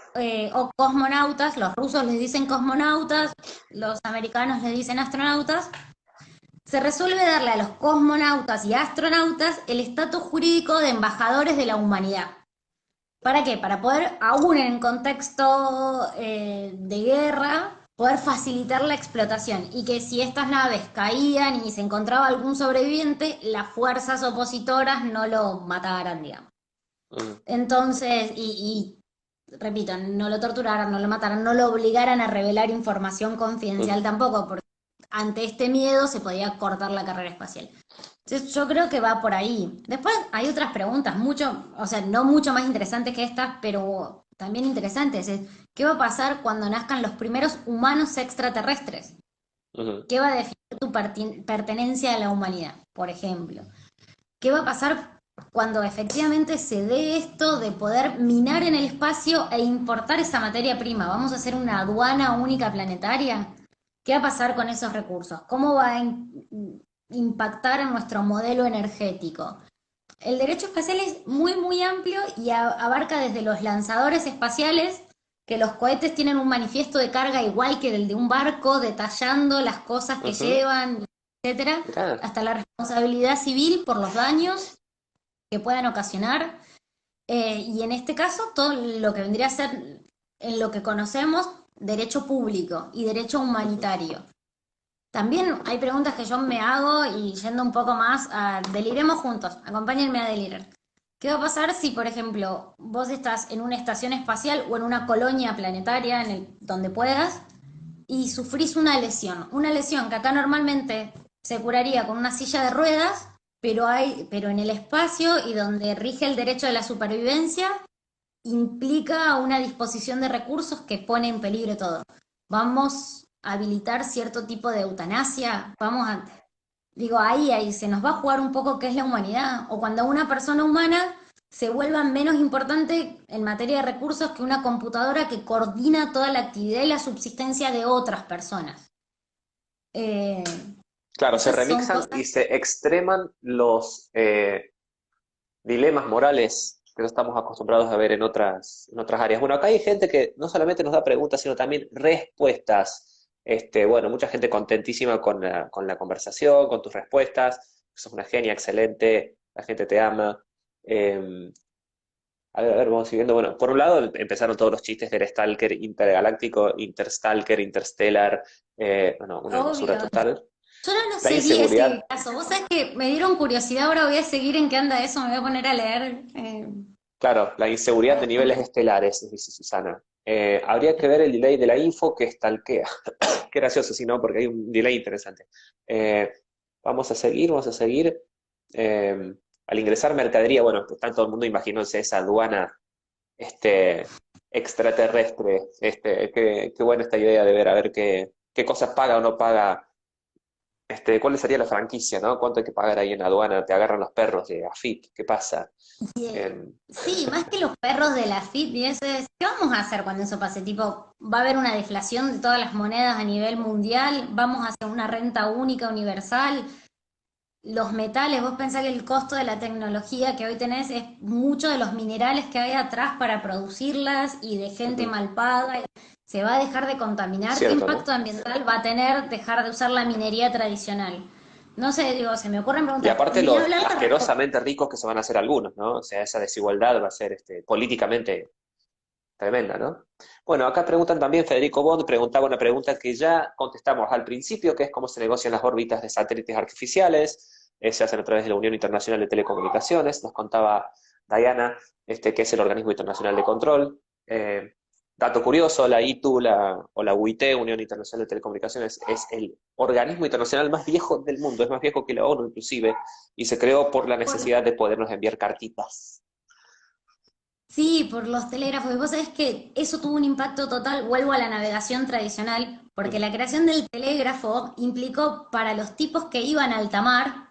S2: o cosmonautas, los rusos les dicen cosmonautas, los americanos les dicen astronautas, se resuelve darle a los cosmonautas y astronautas el estatus jurídico de embajadores de la humanidad. ¿Para qué? Para poder, aún en contexto de guerra, poder facilitar la explotación y que si estas naves caían y se encontraba algún sobreviviente, las fuerzas opositoras no lo mataran, digamos.
S1: Mm,
S2: Entonces, repito, no lo torturaran, no lo mataran, no lo obligaran a revelar información
S1: mm.
S2: confidencial tampoco, porque ante este miedo se podía cortar la carrera espacial. Entonces, yo creo que va por ahí. Después hay otras preguntas, mucho, o sea, no mucho más interesantes que estas, pero también interesantes. ¿Qué va a pasar cuando nazcan los primeros humanos extraterrestres?
S1: Ujú.
S2: ¿Qué va a definir tu pertenencia a la humanidad, por ejemplo? ¿Qué va a pasar cuando efectivamente se dé esto de poder minar en el espacio e importar esa materia prima? ¿Vamos a hacer una aduana única planetaria? ¿Qué va a pasar con esos recursos? ¿Cómo va a impactar en nuestro modelo energético? El derecho espacial es muy, muy amplio y abarca desde los lanzadores espaciales, que los cohetes tienen un manifiesto de carga igual que el de un barco, detallando las cosas que
S1: Ujú.
S2: llevan, etcétera,
S1: Mirá.
S2: hasta la responsabilidad civil por los daños que puedan ocasionar. Y en este caso, todo lo que vendría a ser, en lo que conocemos, derecho público y derecho
S1: Ujú.
S2: humanitario. También hay preguntas que yo me hago y yendo un poco más a deliremos juntos, acompáñenme a delirar. ¿Qué va a pasar si, por ejemplo, vos estás en una estación espacial o en una colonia planetaria, donde puedas, y sufrís una lesión? Una lesión que acá normalmente se curaría con una silla de ruedas, pero en el espacio y donde rige el derecho de la supervivencia, implica una disposición de recursos que pone en peligro todo. Vamos a habilitar cierto tipo de eutanasia, digo, ahí se nos va a jugar un poco qué es la humanidad, o cuando una persona humana se vuelva menos importante en materia de recursos que una computadora que coordina toda la actividad y la subsistencia de otras personas. Eh,
S1: Claro, se
S2: esas son
S1: remixan
S2: cosas.
S1: y se extreman los dilemas morales que no estamos acostumbrados a ver en otras áreas. Bueno, acá hay gente que no solamente nos da preguntas, sino también respuestas. Bueno, mucha gente contentísima con la conversación, con tus respuestas. Sos una genia, excelente, la gente te ama. Eh, a ver, vamos siguiendo. Bueno, por un lado empezaron todos los chistes del Stalker intergaláctico, Interstalker, Interstellar, bueno, una hermosura
S2: Obvio.
S1: total.
S2: Yo no
S1: La
S2: seguí ese
S1: inseguridad.
S2: caso. Vos sabés que me dieron curiosidad, ahora voy a seguir en qué anda eso, me voy a poner a leer.
S1: Claro, la inseguridad de niveles estelares, dice Susana. Habría que ver el delay de la info que stalkea. Qué gracioso, si no, porque hay un delay interesante. Eh, vamos a seguir. Eh, Al ingresar mercadería, bueno, pues todo el mundo imaginóse esa aduana este, extraterrestre. Qué buena esta idea de ver, a ver qué cosas paga o no paga. ¿Cuál sería la franquicia, no? ¿Cuánto hay que pagar ahí en aduana? Te agarran los perros de AFIP, ¿qué pasa? Eh,
S2: Sí, más que los perros de la FIP y eso es, ¿qué vamos a hacer cuando eso pase? Tipo, ¿va a haber una deflación de todas las monedas a nivel mundial? ¿Vamos a hacer una renta única universal? Los metales, vos pensás que el costo de la tecnología que hoy tenés es mucho de los minerales que hay atrás para producirlas y de gente
S1: Ujú.
S2: mal paga. ¿Se va a dejar de contaminar? ¿Qué
S1: Cierto,
S2: impacto
S1: ¿no?
S2: ambiental va a tener dejar de usar la minería tradicional? No sé, digo, se me ocurren
S1: Y
S2: preguntas.
S1: aparte
S2: Ni
S1: los
S2: hablar de respuestas.
S1: asquerosamente ricos que se van a hacer algunos, ¿no? O sea, esa desigualdad va a ser políticamente. Tremenda, ¿no? Bueno, acá preguntan también, Federico Bond preguntaba una pregunta que ya contestamos al principio, que es cómo se negocian las órbitas de satélites artificiales. Se hacen a través de la Unión Internacional de Telecomunicaciones. Nos contaba Diana, que es el Organismo Internacional de Control. Dato curioso, la ITU o la UIT, Unión Internacional de Telecomunicaciones, es el organismo internacional más viejo del mundo, es más viejo que la ONU inclusive, y se creó por la
S2: Por-
S1: necesidad de podernos enviar cartitas.
S2: sí, por los telégrafos. Y vos sabés que eso tuvo un impacto total. Vuelvo a la navegación tradicional, porque
S1: Ujú.
S2: la creación del telégrafo implicó para los tipos que iban a alta mar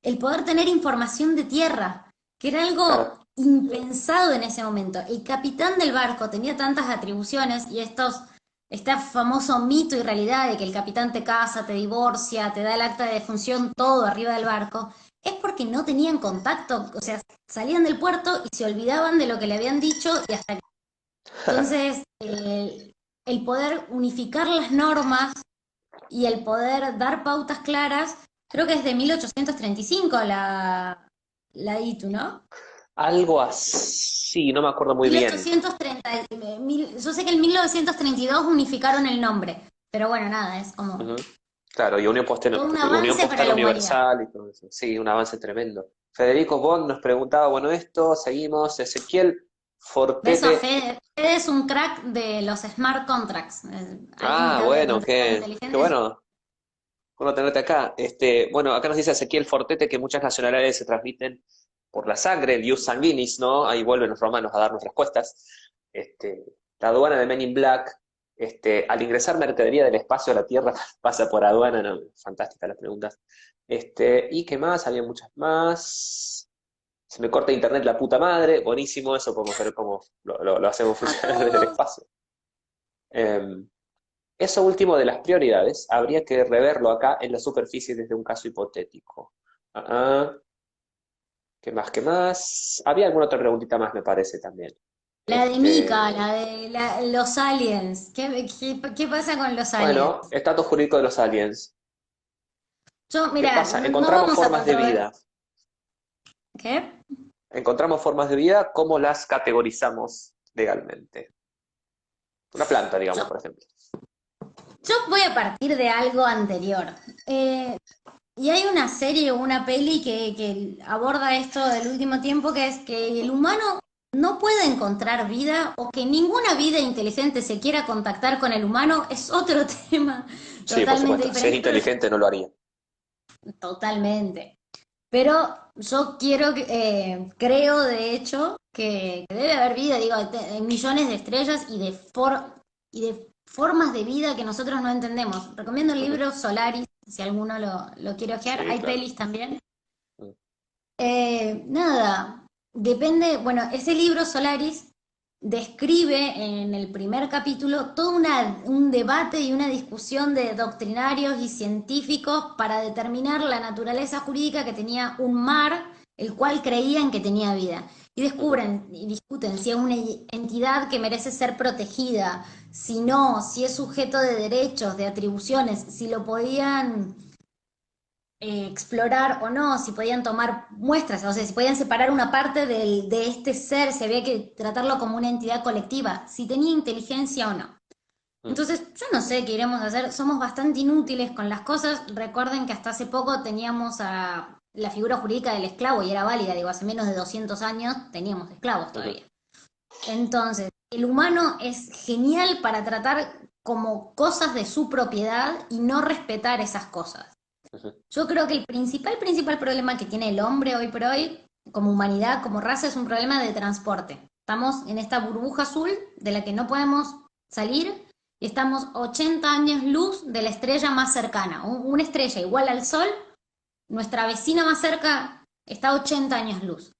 S2: el poder tener información de tierra, que era algo
S1: Claro.
S2: impensado en ese momento. El capitán del barco tenía tantas atribuciones y este famoso mito y realidad de que el capitán te casa, te divorcia, te da el acta de defunción, todo arriba del barco, es porque no tenían contacto, o sea, salían del puerto y se olvidaban de lo que le habían dicho y hasta entonces el poder unificar las normas y el poder dar pautas claras, creo que es de 1835 la ITU, ¿no?
S1: Algo así, no me acuerdo muy bien.
S2: 1830, yo sé que en 1932 unificaron el nombre, pero bueno, nada, es como
S1: Ujú. Claro, y
S2: todo un
S1: Unión
S2: avance para
S1: Postal
S2: la humanidad.
S1: Universal y todo eso. Sí, un avance tremendo. Federico Bond nos preguntaba, bueno, esto, seguimos. Ezequiel
S2: Beso a
S1: Fortete.
S2: Fede. Fede es un crack de los smart contracts. Alguien
S1: Ah,
S2: de
S1: bueno,
S2: contratos
S1: qué
S2: inteligentes.
S1: bueno, bueno tenerte acá. Bueno, acá nos dice Ezequiel Fortete que muchas nacionalidades se transmiten por la sangre, el ius sanguinis, ¿no? Ahí vuelven los romanos a darnos respuestas. Este, la aduana de Men in Black, al ingresar mercadería del espacio a la Tierra, pasa por aduana, ¿no? Fantásticas las preguntas. ¿Y qué más? Había muchas más. Se me corta internet la puta madre, buenísimo, eso podemos ver cómo lo hacemos
S2: A
S1: funcionar desde el
S2: todos.
S1: espacio. Em, Eso último de las prioridades, habría que reverlo acá en la superficie desde un caso hipotético. Ah, ah. ¿Qué más? ¿Qué más? Había alguna otra preguntita más, me parece también.
S2: La de Mika,
S1: Este,
S2: la de los aliens. ¿Qué pasa con los aliens?
S1: bueno, estatus jurídico de los aliens.
S2: Yo,
S1: ¿Qué
S2: mira,
S1: pasa?
S2: no
S1: Encontramos
S2: vamos a
S1: formas de
S2: controver.
S1: vida.
S2: ¿Qué?
S1: Encontramos formas de vida, ¿cómo las categorizamos legalmente? Una planta, digamos,
S2: Yo,
S1: por ejemplo.
S2: yo voy a partir de algo anterior. Eh, y hay una serie o una peli que aborda esto del último tiempo, que es que el humano no puede encontrar vida o que ninguna vida inteligente se quiera contactar con el humano es otro tema
S1: Sí, por
S2: totalmente
S1: supuesto. Si es
S2: diferente, pero
S1: inteligente, no lo haría.
S2: totalmente. Pero yo creo de hecho que debe haber vida, digo, hay millones de estrellas y de formas de vida que nosotros no entendemos. Recomiendo el
S1: Ujú.
S2: libro Solaris, si alguno lo quiere ojear.
S1: Sí,
S2: Hay
S1: claro.
S2: pelis también.
S1: Mm.
S2: Nada, depende, bueno, ese libro Solaris describe en el primer capítulo todo un debate y una discusión de doctrinarios y científicos para determinar la naturaleza jurídica que tenía un mar, el cual creían que tenía vida. Y
S1: Ujú.
S2: descubren y discuten si es una entidad que merece ser protegida, si no, si es sujeto de derechos, de atribuciones, si lo podían explorar o no, si podían tomar muestras, o sea, si podían separar una parte de este ser, si había que tratarlo como una entidad colectiva, si tenía inteligencia o no.
S1: Mm.
S2: Entonces, yo no sé qué iremos a hacer, somos bastante inútiles con las cosas. Recuerden que hasta hace poco teníamos a la figura jurídica del esclavo y era válida, digo, hace menos de 200 años teníamos esclavos
S1: Ujú.
S2: todavía. Entonces, el humano es genial para tratar como cosas de su propiedad y no respetar esas cosas.
S1: Ujú.
S2: Yo creo que el principal problema que tiene el hombre hoy por hoy, como humanidad, como raza, es un problema de transporte. Estamos en esta burbuja azul de la que no podemos salir y estamos 80 años luz de la estrella más cercana. Una estrella igual al Sol, nuestra vecina más cerca está a 80 años luz.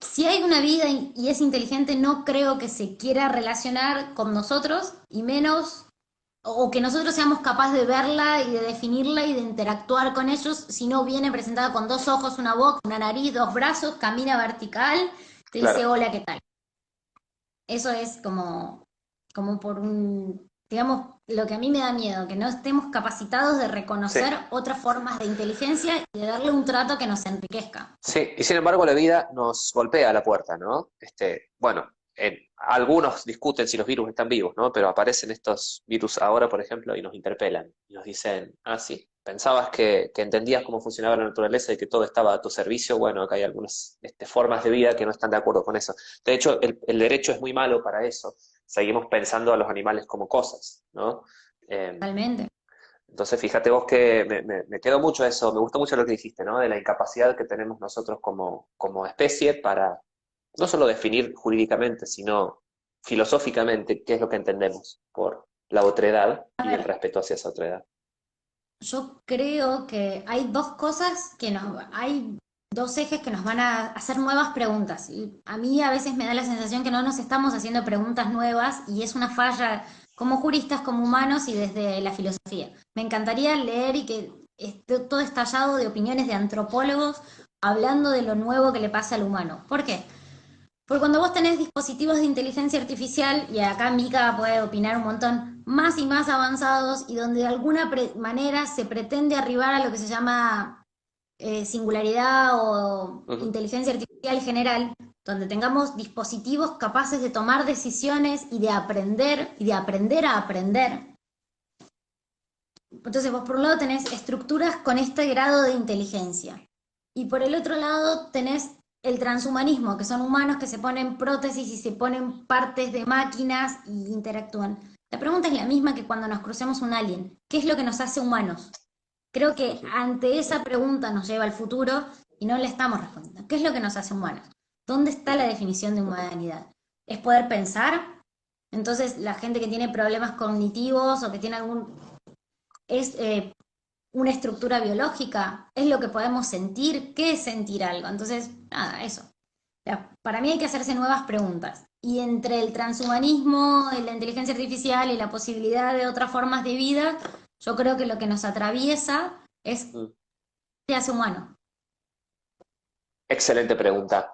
S2: Si hay una vida y es inteligente, no creo que se quiera relacionar con nosotros y menos o que nosotros seamos capaces de verla y de definirla y de interactuar con ellos, si no viene presentada con dos ojos, una boca, una nariz, dos brazos, camina vertical, te dice
S1: Claro.
S2: hola, ¿qué tal? Eso es como por digamos, lo que a mí me da miedo, que no estemos capacitados de
S1: Sí.
S2: reconocer otras formas de inteligencia y de darle un trato que nos enriquezca.
S1: Sí, y sin embargo la vida nos golpea a la puerta, ¿no? Bueno, algunos discuten si los virus están vivos, ¿no? Pero aparecen estos virus ahora, por ejemplo, y nos interpelan. Y nos dicen, ah, sí, pensabas que entendías cómo funcionaba la naturaleza y que todo estaba a tu servicio. Bueno, acá hay algunas formas de vida que no están de acuerdo con eso. De hecho, el derecho es muy malo para eso. Seguimos pensando a los animales como cosas, ¿no? Eh,
S2: Totalmente.
S1: entonces, fíjate vos que me quedó mucho eso, me gustó mucho lo que dijiste, ¿no? De la incapacidad que tenemos nosotros como especie para no solo definir jurídicamente, sino filosóficamente qué es lo que entendemos por la otredad
S2: A
S1: y el
S2: ver,
S1: respeto hacia esa otredad.
S2: yo creo que hay dos cosas hay dos ejes que nos van a hacer nuevas preguntas. Y a mí a veces me da la sensación que no nos estamos haciendo preguntas nuevas y es una falla como juristas, como humanos y desde la filosofía. Me encantaría leer y que esté todo estallado de opiniones de antropólogos hablando de lo nuevo que le pasa al humano. ¿Por qué? Porque cuando vos tenés dispositivos de inteligencia artificial, y acá Mika puede opinar un montón, más y más avanzados y donde de alguna manera se pretende arribar a lo que se llama singularidad o
S1: Ujú.
S2: inteligencia artificial general, donde tengamos dispositivos capaces de tomar decisiones y de aprender a aprender. Entonces vos por un lado tenés estructuras con este grado de inteligencia y por el otro lado tenés el transhumanismo, que son humanos que se ponen prótesis y se ponen partes de máquinas y interactúan. La pregunta es la misma que cuando nos crucemos un alien. ¿Qué es lo que nos hace humanos? Creo que
S1: Ujú.
S2: ante esa pregunta nos lleva al futuro y no le estamos respondiendo. ¿Qué es lo que nos hace humanos? ¿Dónde está la
S1: Ujú.
S2: definición de humanidad? ¿Es poder pensar? Entonces, la gente que tiene problemas cognitivos o que tiene algún es una estructura biológica, es lo que podemos sentir, ¿qué es sentir algo? Entonces, nada, eso. Para mí hay que hacerse nuevas preguntas. Y entre el transhumanismo, la inteligencia artificial y la posibilidad de otras formas de vida, yo creo que lo que nos atraviesa es
S1: Mm.
S2: qué hace humano.
S1: Excelente pregunta.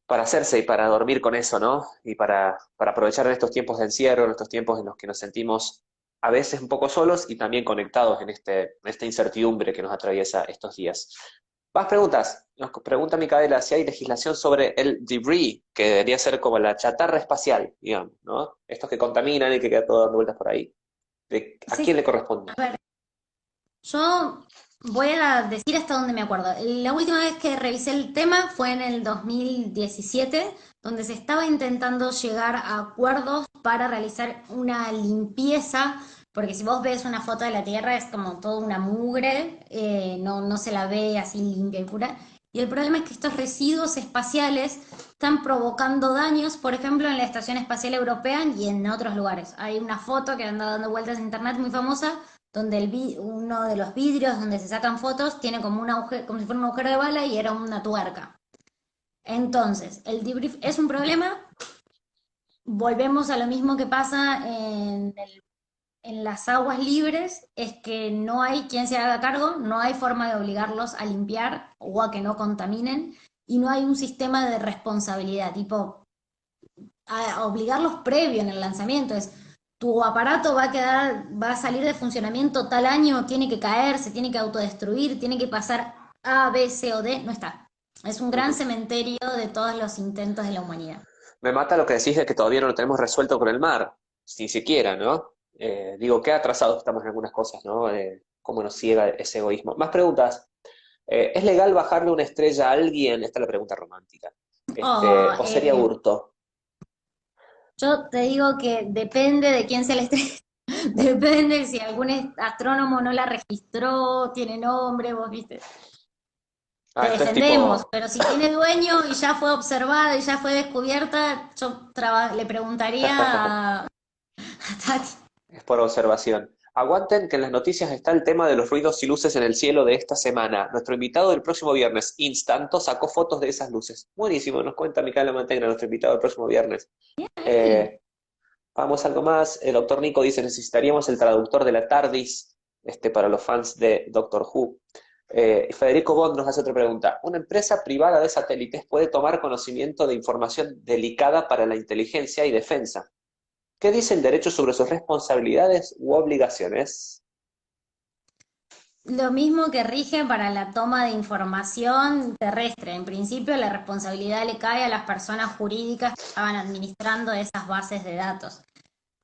S1: Para hacerse y para dormir con eso, ¿no? Y para aprovechar en estos tiempos de encierro, en estos tiempos en los que nos sentimos a veces un poco solos y también conectados en esta incertidumbre que nos atraviesa estos días. Más preguntas. Nos pregunta Micaela si hay legislación sobre el debris, que debería ser como la chatarra espacial, digamos, ¿no? Estos que contaminan y que queda todo dando vueltas por ahí. ¿A
S2: Sí,
S1: quién le corresponde?
S2: a ver, yo voy a decir hasta donde me acuerdo. La última vez que revisé el tema fue en el 2017, donde se estaba intentando llegar a acuerdos para realizar una limpieza, porque si vos ves una foto de la Tierra es como toda una mugre, no se la ve así limpia y pura. Y el problema es que estos residuos espaciales están provocando daños, por ejemplo, en la Estación Espacial Europea y en otros lugares. Hay una foto que anda dando vueltas en internet muy famosa donde uno de los vidrios donde se sacan fotos tiene como un agujero, como si fuera un agujero de bala y era una tuerca. Entonces, el debrief es un problema. Volvemos a lo mismo que pasa en las aguas libres, es que no hay quien se haga cargo, no hay forma de obligarlos a limpiar o a que no contaminen, y no hay un sistema de responsabilidad, tipo, a obligarlos previo en el lanzamiento. Es, tu aparato va a salir de funcionamiento tal año, tiene que caer, se tiene que autodestruir, tiene que pasar A, B, C o D, no está. Es un gran
S1: Ujú.
S2: cementerio de todos los intentos de la humanidad.
S1: Me mata lo que decís de que todavía no lo tenemos resuelto con el mar, ni siquiera, ¿no? Digo, qué atrasados estamos en algunas cosas, ¿no? Cómo nos ciega ese egoísmo. Más preguntas. ¿Es legal bajarle una estrella a alguien? Esta es la pregunta romántica.
S2: Oh,
S1: ¿O sería hurto?
S2: yo te digo que depende de quién se la estrella. Depende si algún astrónomo no la registró, tiene nombre, vos viste. Te
S1: Ah, esto es
S2: defendemos,
S1: tipo
S2: pero si tiene dueño y ya fue observada y ya fue descubierta, yo le preguntaría a Tati.
S1: es por observación. Aguanten que en las noticias está el tema de los ruidos y luces en el cielo de esta semana. Nuestro invitado del próximo viernes, Instanto, sacó fotos de esas luces. Buenísimo, nos cuenta Micaela Mantegna, nuestro invitado del próximo viernes.
S2: Ahí.
S1: Eh, Vamos, algo más. El doctor Nico dice, necesitaríamos el traductor de la TARDIS, para los fans de Doctor Who. Federico Bond nos hace otra pregunta. ¿Una empresa privada de satélites puede tomar conocimiento de información delicada para la inteligencia y defensa? ¿Qué dice el derecho sobre sus responsabilidades u obligaciones?
S2: lo mismo que rige para la toma de información terrestre. En principio, la responsabilidad le cae a las personas jurídicas que estaban administrando esas bases de datos.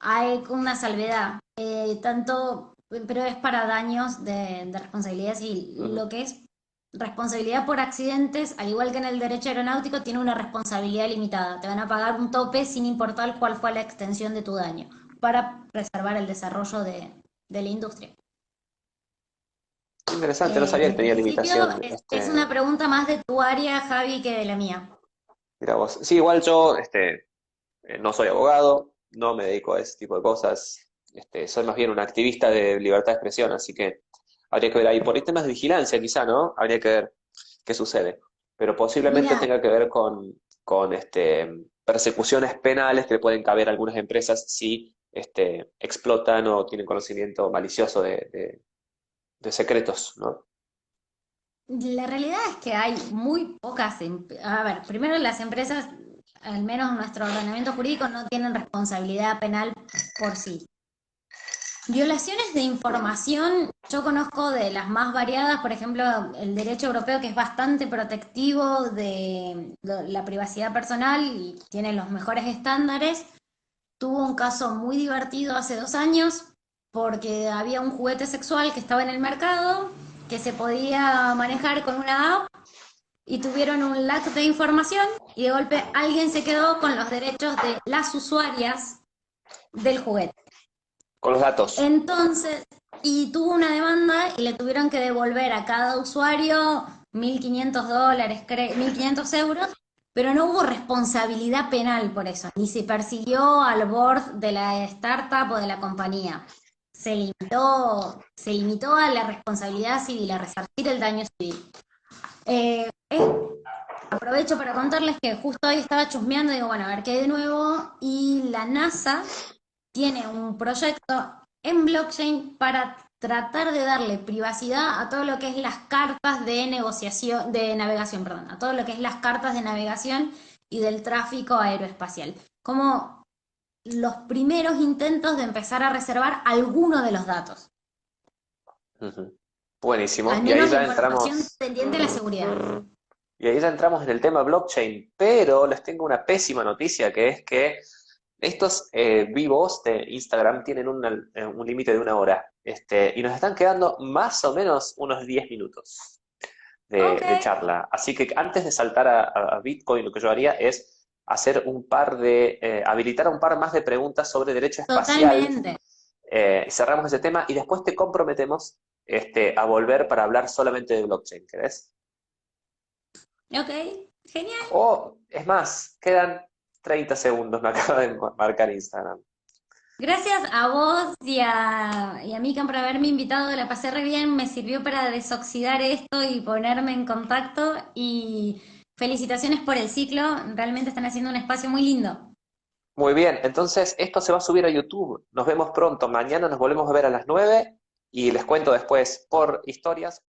S2: Hay una salvedad, pero es para daños de responsabilidad civil.
S1: Ujú.
S2: Lo que es responsabilidad por accidentes, al igual que en el derecho aeronáutico, tiene una responsabilidad limitada. Te van a pagar un tope sin importar cuál fue la extensión de tu daño, para preservar el desarrollo de la industria.
S1: Interesante, no sabía
S2: En
S1: que tenía
S2: principio,
S1: limitación.
S2: es una pregunta más de tu área, Javi, que de la mía.
S1: Mira vos. Sí, igual yo no soy abogado, no me dedico a ese tipo de cosas. Soy más bien un activista de libertad de expresión, así que habría que ver ahí. Por ahí temas de vigilancia, quizá, ¿no? Habría que ver qué sucede. Pero posiblemente
S2: Mira,
S1: tenga que ver con persecuciones penales que le pueden caber a algunas empresas si explotan o tienen conocimiento malicioso de secretos, ¿no?
S2: la realidad es que hay muy pocas, a ver, primero las empresas, al menos nuestro ordenamiento jurídico, no tienen responsabilidad penal por sí. Violaciones de información, yo conozco de las más variadas, por ejemplo, el derecho europeo, que es bastante protectivo de la privacidad personal y tiene los mejores estándares. Tuvo un caso muy divertido hace 2 años porque había un juguete sexual que estaba en el mercado que se podía manejar con una app y tuvieron un lack de información y de golpe alguien se quedó con los derechos de las usuarias del juguete.
S1: Con los datos.
S2: Entonces, y tuvo una demanda y le tuvieron que devolver a cada usuario $1.500, 1.500 euros, pero no hubo responsabilidad penal por eso, ni se persiguió al board de la startup o de la compañía. Se limitó a la responsabilidad civil, a resarcir el daño civil. Aprovecho para contarles que justo hoy estaba chusmeando y digo, bueno, a ver qué hay de nuevo. Y la NASA tiene un proyecto en blockchain para tratar de darle privacidad a todo lo que es las cartas de negociación, de navegación, perdón, a todo lo que es las cartas de navegación y del tráfico aeroespacial. Como los primeros intentos de empezar a reservar alguno de los datos.
S1: Ujú. Buenísimo.
S2: Al menos la información tendiente a la seguridad.
S1: Y ahí ya entramos en el tema blockchain, pero les tengo una pésima noticia, que es que estos vivos de Instagram tienen un límite de 1 hora, y nos están quedando más o menos unos 10 minutos
S2: Ok,
S1: de charla. Así que antes de saltar a Bitcoin, lo que yo haría es hacer habilitar un par más de preguntas sobre derecho espacial.
S2: totalmente.
S1: Cerramos ese tema y después te comprometemos a volver para hablar solamente de blockchain, ¿querés?
S2: Ok, genial.
S1: O, es más, quedan 30 segundos, me acaba de marcar Instagram.
S2: Gracias a vos y a Mikan por haberme invitado, la pasé re bien, me sirvió para desoxidar esto y ponerme en contacto y felicitaciones por el ciclo, realmente están haciendo un espacio muy lindo.
S1: Muy bien, entonces esto se va a subir a YouTube. Nos vemos pronto. Mañana nos volvemos a ver a las 9 y les cuento después por historias.